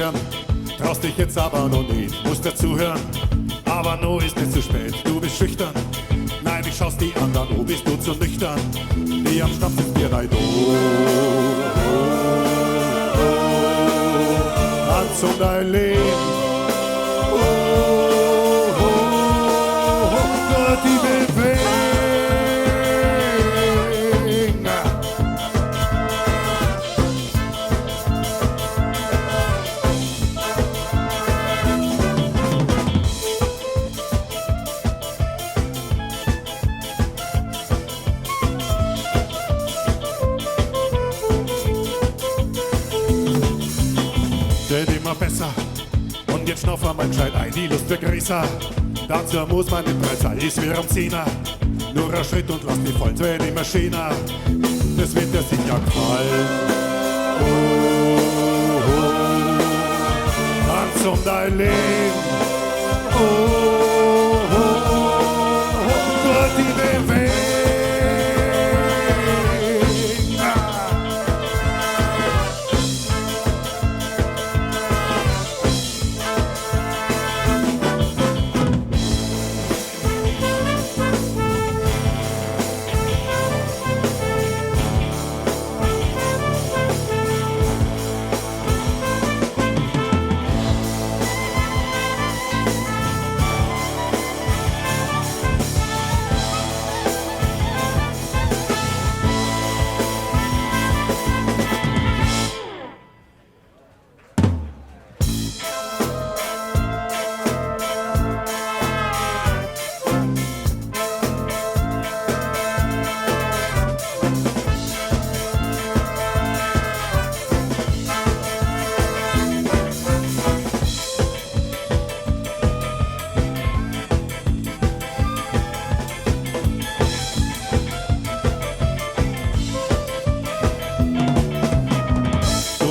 schwören, traust dich jetzt aber noch nicht, musst dazuhören. Aber no ist nicht zu spät, du bist schüchtern. Nein, ich schaust die anderen, oh, bist du zu nüchtern. Die am Schnaps sind dir dein Tanz um dein Leben. Gott, die Bewegung. Wird immer besser und jetzt schnauf mal gescheit ein, die Lust wird größer. Dazu muss man nicht bereit sein, ist wie am Zehner. Nur ein Schritt und lass die Volz werden immer schöner. Das wird dir sicher gefallen. Tanz um dein Leben. Gott, die Bewegung.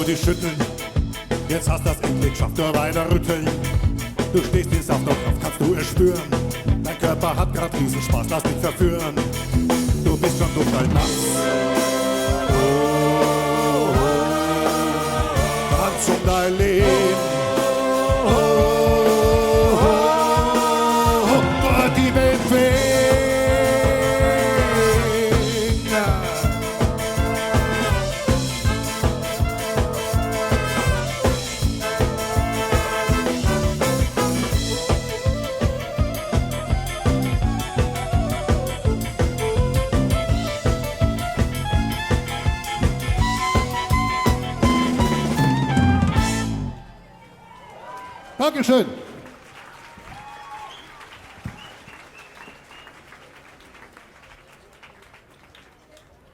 Die schütteln, jetzt hast das endlich geschafft, nur weiter rütteln. Du stehst den Saft noch drauf, kannst du es spüren. Dein Körper hat grad Riesenspaß, lass dich verführen. Du bist schon total nass. Tanz um dein Leben. Die Bewegung. Dankeschön.